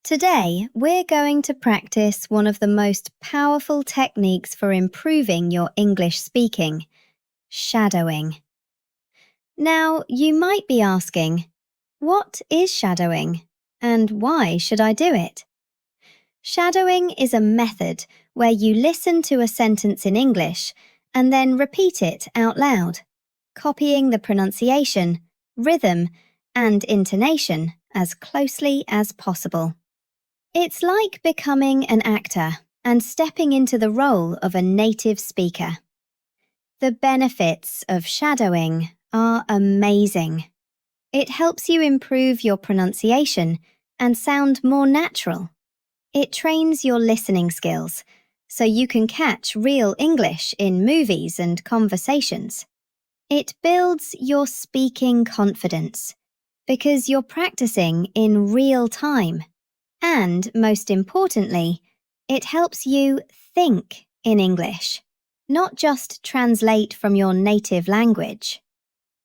Today, we're going to practice one of the most powerful techniques for improving your English speaking, shadowing. Now, you might be asking, what is shadowing and why should I do it? Shadowing is a method where you listen to a sentence in English and then repeat it out loud, copying the pronunciation, rhythm, and intonation as closely as possible. It's like becoming an actor and stepping into the role of a native speaker. The benefits of shadowing are amazing. It helps you improve your pronunciation and sound more natural. It trains your listening skills so you can catch real English in movies and conversations. It builds your speaking confidence because you're practicing in real time. And, most importantly, it helps you think in English, not just translate from your native language.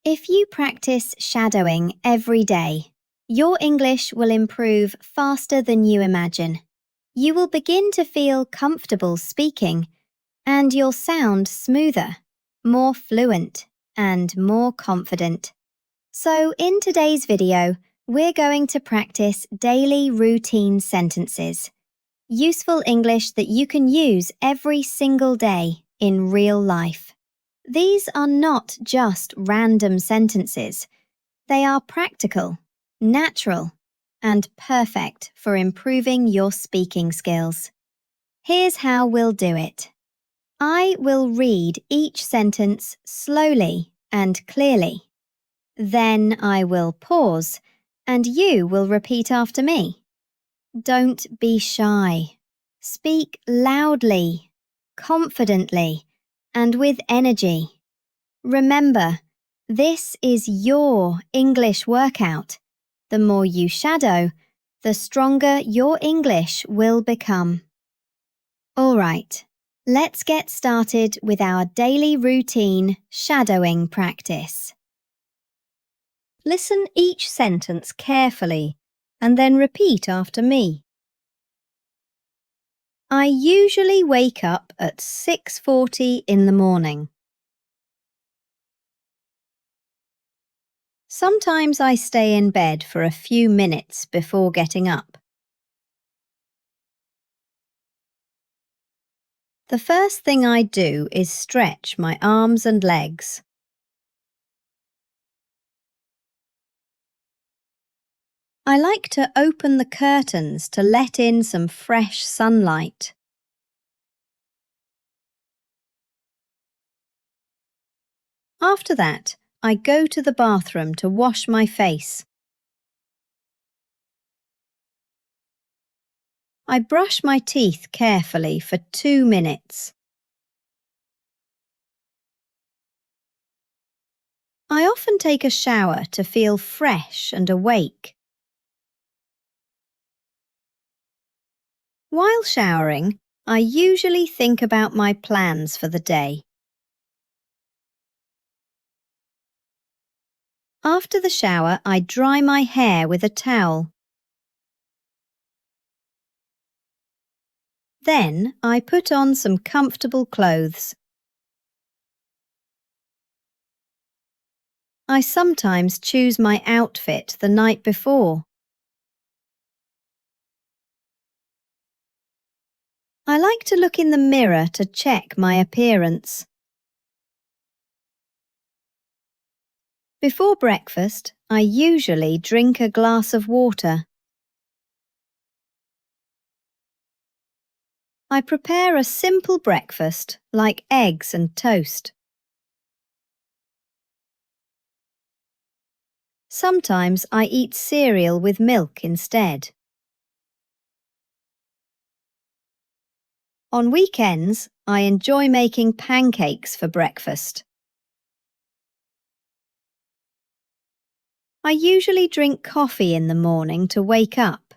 If you practice shadowing every day, your English will improve faster than you imagine. You will begin to feel comfortable speaking, and you'll sound smoother, more fluent, and more confident. So, in today's video, we're going to practice daily routine sentences, useful English that you can use every single day in real life. These are not just random sentences. They are practical, natural, and perfect for improving your speaking skills. Here's how we'll do it. I will read each sentence slowly and clearly. Then I will pause, and you will repeat after me. Don't be shy. Speak loudly, confidently, and with energy. Remember, this is your English workout. The more you shadow, the stronger your English will become. All right, let's get started with our daily routine shadowing practice. Listen each sentence carefully and then repeat after me. I usually wake up at 6:40 in the morning. Sometimes I stay in bed for a few minutes before getting up. The first thing I do is stretch my arms and legs. I like to open the curtains to let in some fresh sunlight. After that, I go to the bathroom to wash my face. I brush my teeth carefully for 2 minutes. I often take a shower to feel fresh and awake. While showering, I usually think about my plans for the day. After the shower, I dry my hair with a towel. Then I put on some comfortable clothes. I sometimes choose my outfit the night before. I like to look in the mirror to check my appearance. Before breakfast, I usually drink a glass of water. I prepare a simple breakfast like eggs and toast. Sometimes I eat cereal with milk instead. On weekends, I enjoy making pancakes for breakfast. I usually drink coffee in the morning to wake up.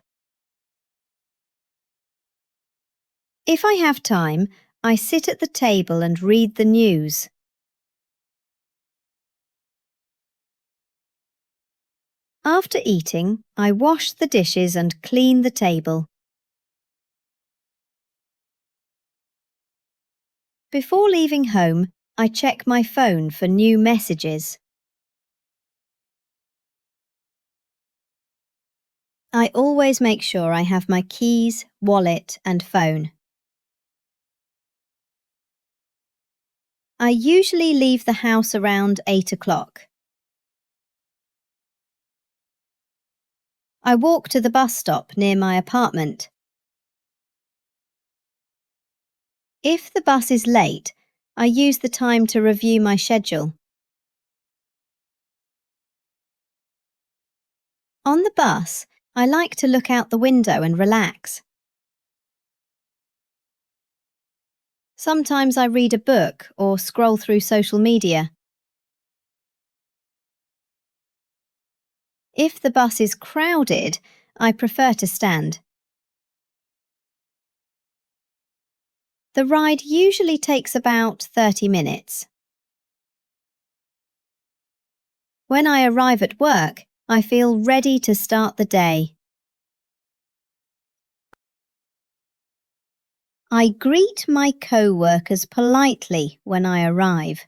If I have time, I sit at the table and read the news. After eating, I wash the dishes and clean the table. Before leaving home, I check my phone for new messages. I always make sure I have my keys, wallet and phone. I usually leave the house around 8 o'clock. I walk to the bus stop near my apartment. If the bus is late, I use the time to review my schedule. On the bus, I like to look out the window and relax. Sometimes I read a book or scroll through social media. If the bus is crowded, I prefer to stand. The ride usually takes about 30 minutes. When I arrive at work, I feel ready to start the day. I greet my co-workers politely when I arrive.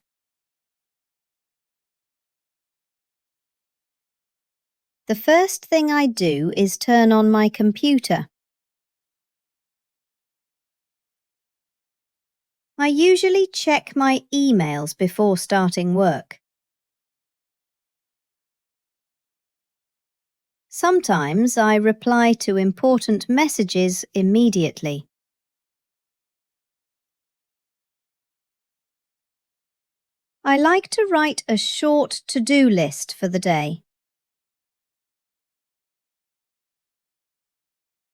The first thing I do is turn on my computer. I usually check my emails before starting work. Sometimes I reply to important messages immediately. I like to write a short to-do list for the day.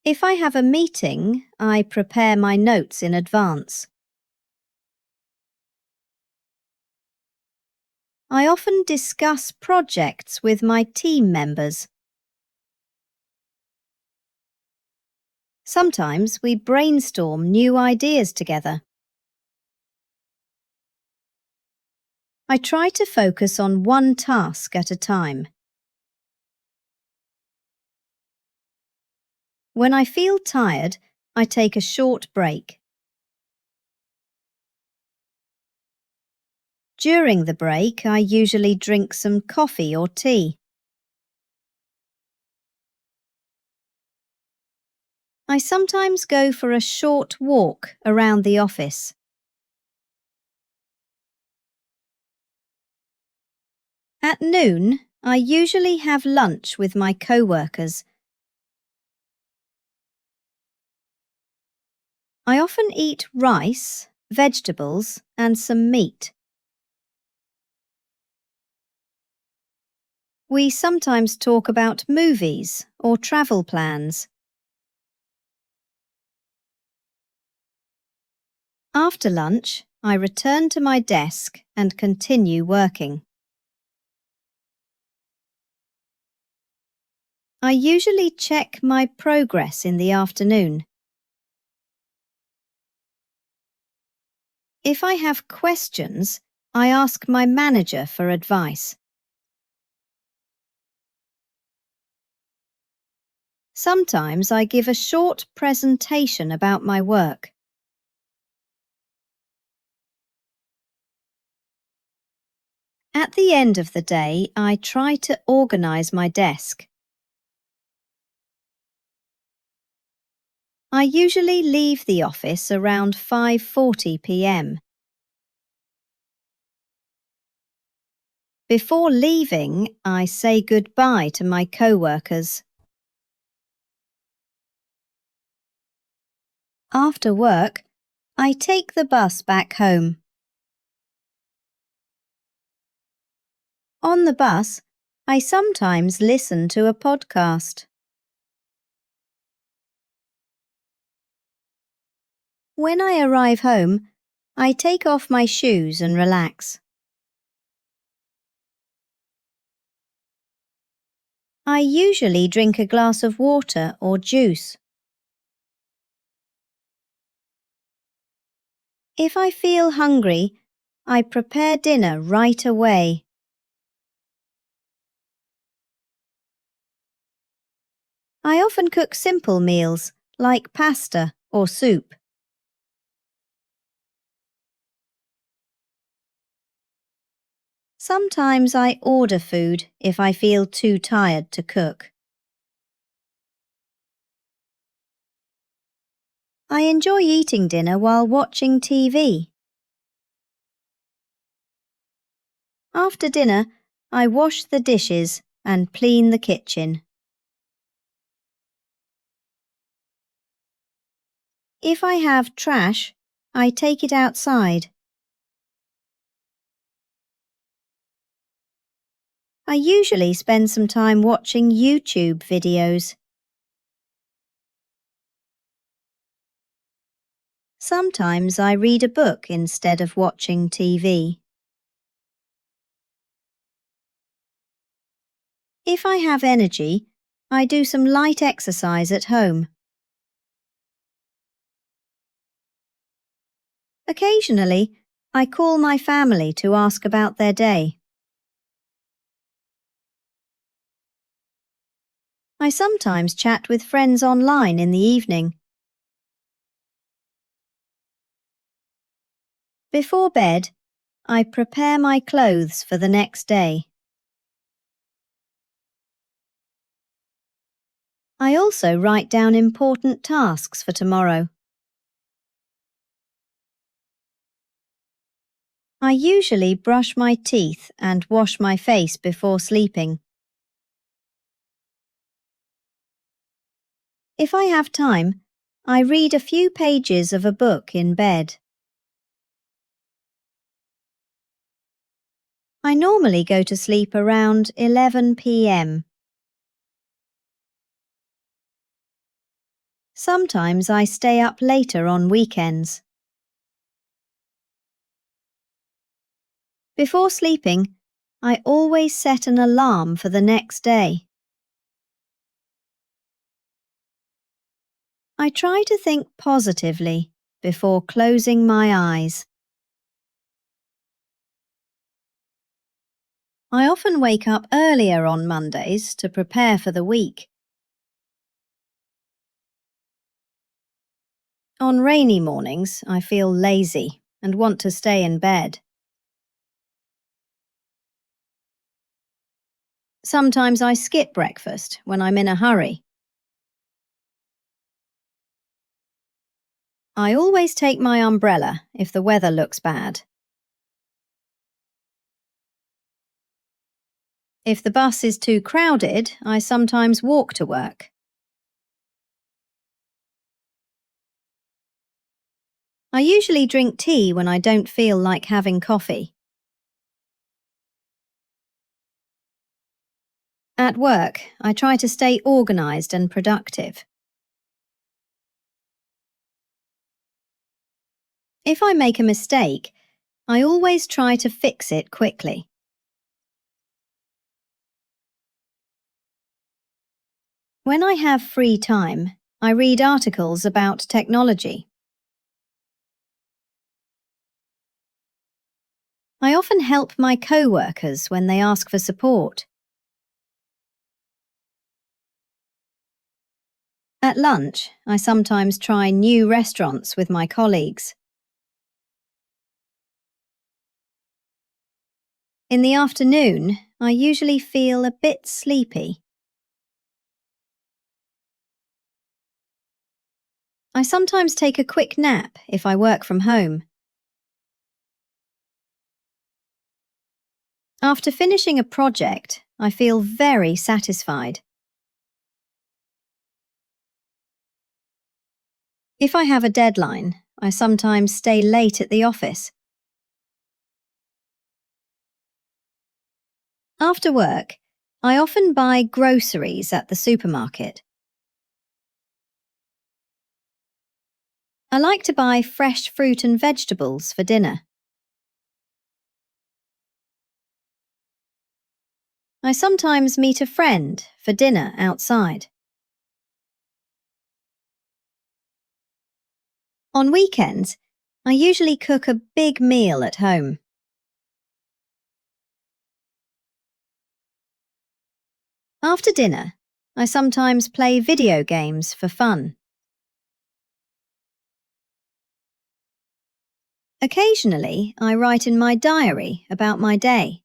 If I have a meeting, I prepare my notes in advance. I often discuss projects with my team members. Sometimes we brainstorm new ideas together. I try to focus on one task at a time. When I feel tired, I take a short break. During the break, I usually drink some coffee or tea. I sometimes go for a short walk around the office. At noon, I usually have lunch with my co-workers. I often eat rice, vegetables and some meat. We sometimes talk about movies or travel plans. After lunch, I return to my desk and continue working. I usually check my progress in the afternoon. If I have questions, I ask my manager for advice. Sometimes I give a short presentation about my work. At the end of the day, I try to organize my desk. I usually leave the office around 5:40 p.m. Before leaving, I say goodbye to my co-workers. After work, I take the bus back home. On the bus, I sometimes listen to a podcast. When I arrive home, I take off my shoes and relax. I usually drink a glass of water or juice. If I feel hungry, I prepare dinner right away. I often cook simple meals like pasta or soup. Sometimes I order food if I feel too tired to cook. I enjoy eating dinner while watching TV. After dinner, I wash the dishes and clean the kitchen. If I have trash, I take it outside. I usually spend some time watching YouTube videos. Sometimes I read a book instead of watching TV. If I have energy, I do some light exercise at home. Occasionally, I call my family to ask about their day. I sometimes chat with friends online in the evening. Before bed, I prepare my clothes for the next day. I also write down important tasks for tomorrow. I usually brush my teeth and wash my face before sleeping. If I have time, I read a few pages of a book in bed. I normally go to sleep around 11 p.m. Sometimes I stay up later on weekends. Before sleeping, I always set an alarm for the next day. I try to think positively before closing my eyes. I often wake up earlier on Mondays to prepare for the week. On rainy mornings, I feel lazy and want to stay in bed. Sometimes I skip breakfast when I'm in a hurry. I always take my umbrella if the weather looks bad. If the bus is too crowded, I sometimes walk to work. I usually drink tea when I don't feel like having coffee. At work, I try to stay organised and productive. If I make a mistake, I always try to fix it quickly. When I have free time, I read articles about technology. I often help my co-workers when they ask for support. At lunch, I sometimes try new restaurants with my colleagues. In the afternoon, I usually feel a bit sleepy. I sometimes take a quick nap if I work from home. After finishing a project, I feel very satisfied. If I have a deadline, I sometimes stay late at the office. After work, I often buy groceries at the supermarket. I like to buy fresh fruit and vegetables for dinner. I sometimes meet a friend for dinner outside. On weekends, I usually cook a big meal at home. After dinner, I sometimes play video games for fun. Occasionally, I write in my diary about my day.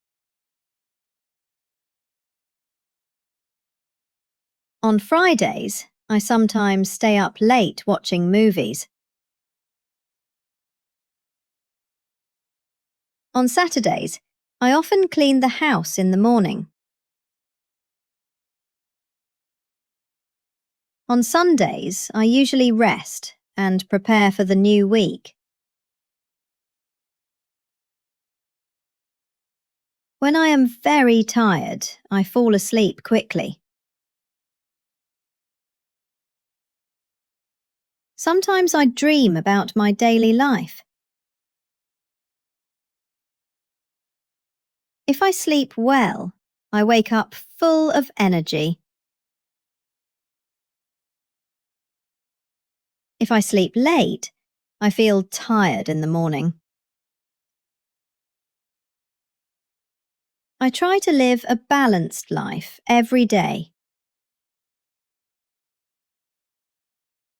On Fridays, I sometimes stay up late watching movies. On Saturdays, I often clean the house in the morning. On Sundays, I usually rest and prepare for the new week. When I am very tired, I fall asleep quickly. Sometimes I dream about my daily life. If I sleep well, I wake up full of energy. If I sleep late, I feel tired in the morning. I try to live a balanced life every day.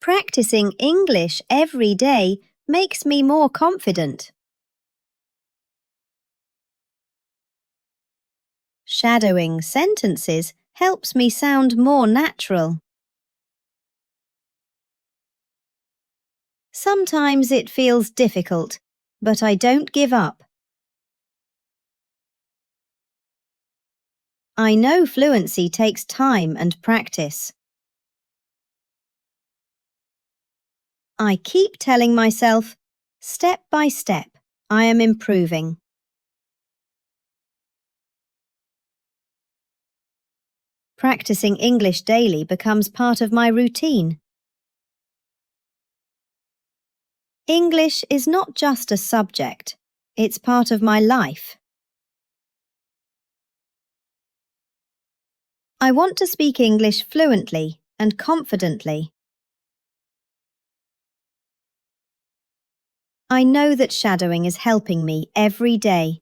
Practicing English every day makes me more confident. Shadowing sentences helps me sound more natural. Sometimes it feels difficult, but I don't give up. I know fluency takes time and practice. I keep telling myself, step by step, I am improving. Practicing English daily becomes part of my routine. English is not just a subject, it's part of my life. I want to speak English fluently and confidently. I know that shadowing is helping me every day.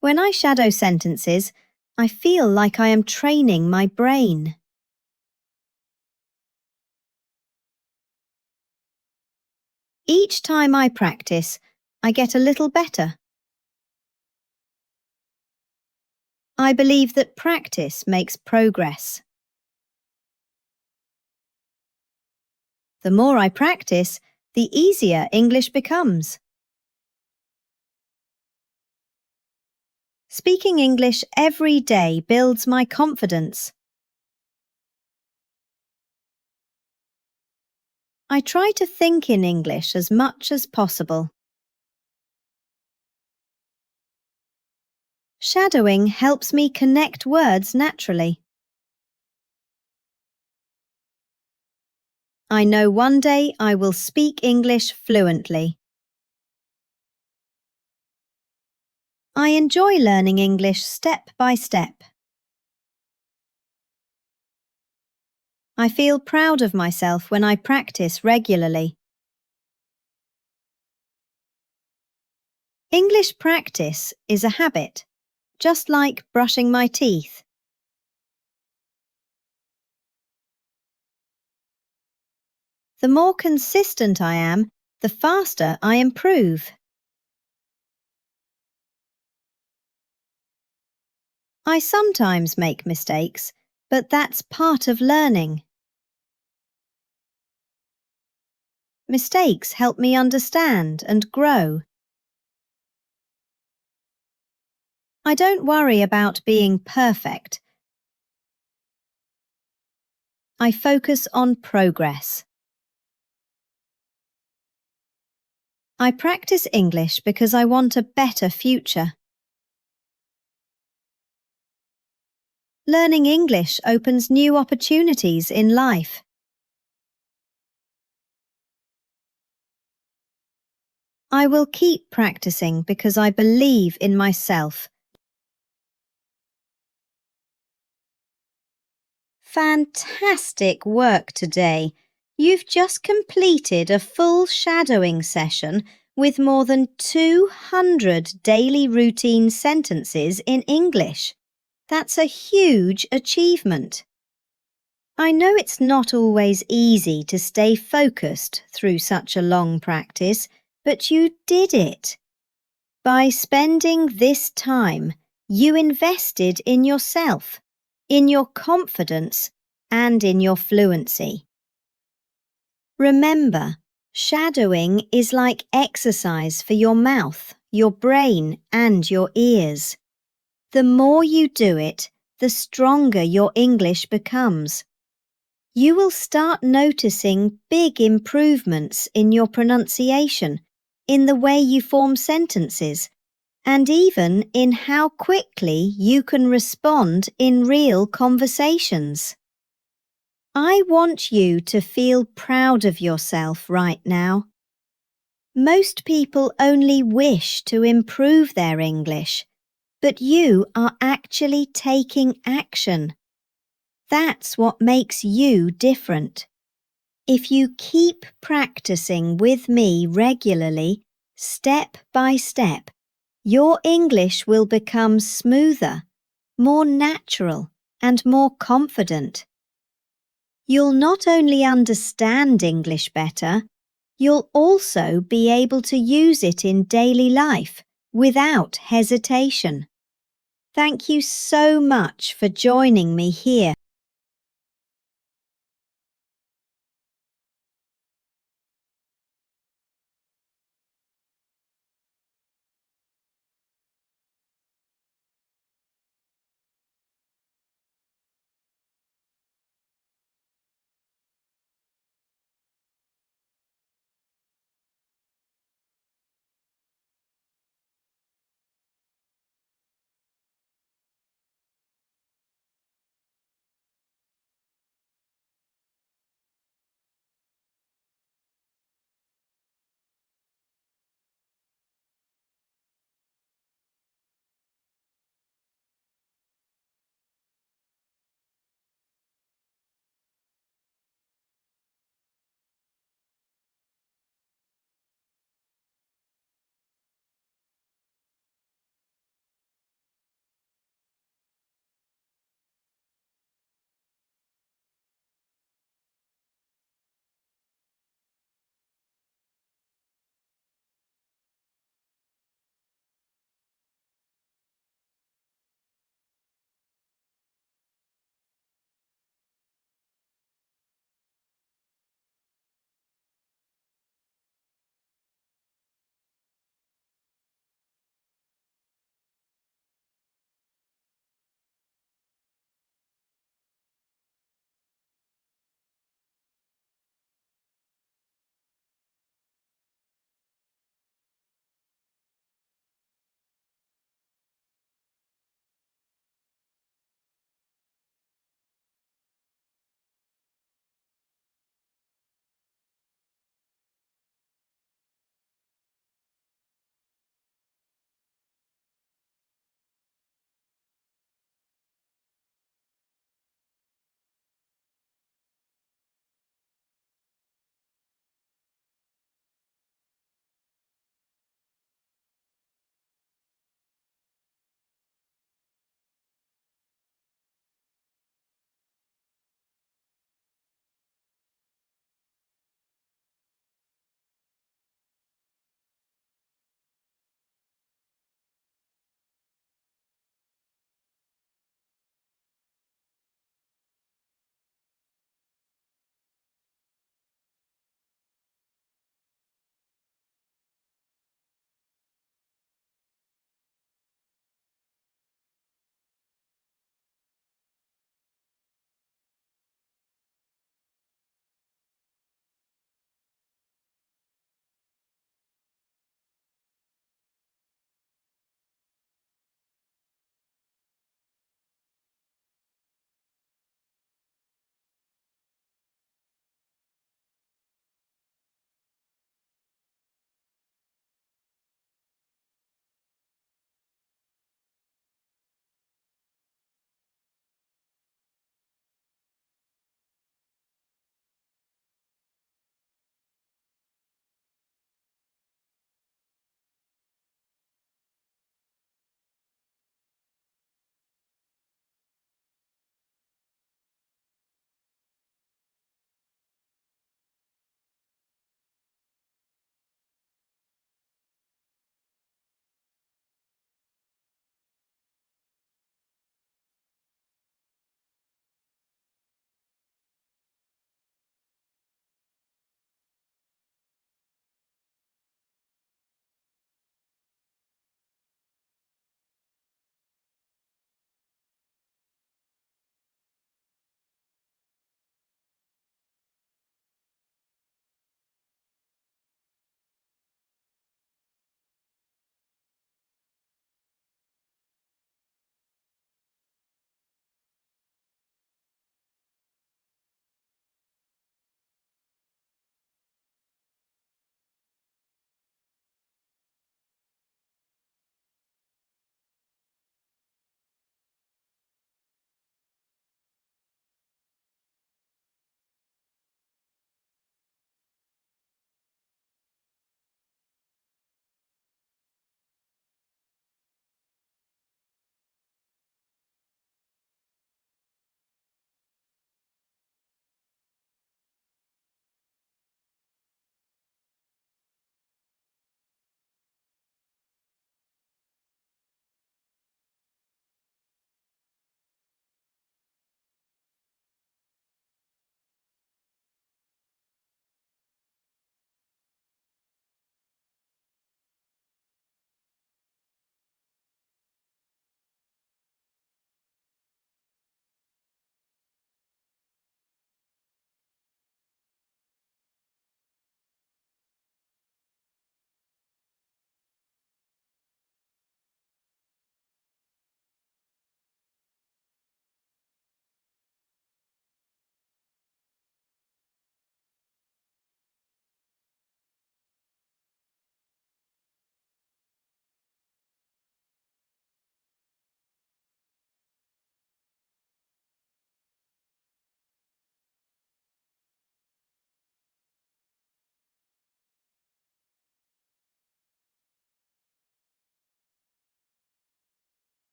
When I shadow sentences, I feel like I am training my brain. Each time I practice, I get a little better. I believe that practice makes progress. The more I practice, the easier English becomes. Speaking English every day builds my confidence. I try to think in English as much as possible. Shadowing helps me connect words naturally. I know one day I will speak English fluently. I enjoy learning English step by step. I feel proud of myself when I practice regularly. English practice is a habit, just like brushing my teeth. The more consistent I am, the faster I improve. I sometimes make mistakes, but that's part of learning. Mistakes help me understand and grow. I don't worry about being perfect. I focus on progress. I practice English because I want a better future. Learning English opens new opportunities in life. I will keep practicing because I believe in myself. Fantastic work today! You've just completed a full shadowing session with more than 200 daily routine sentences in English. That's a huge achievement. I know it's not always easy to stay focused through such a long practice, but you did it. By spending this time, you invested in yourself, in your confidence, and in your fluency. Remember, shadowing is like exercise for your mouth, your brain, and your ears. The more you do it, the stronger your English becomes. You will start noticing big improvements in your pronunciation, in the way you form sentences, and even in how quickly you can respond in real conversations. I want you to feel proud of yourself right now. Most people only wish to improve their English, but you are actually taking action. That's what makes you different. If you keep practicing with me regularly, step by step, your English will become smoother, more natural, and more confident. You'll not only understand English better, you'll also be able to use it in daily life without hesitation. Thank you so much for joining me here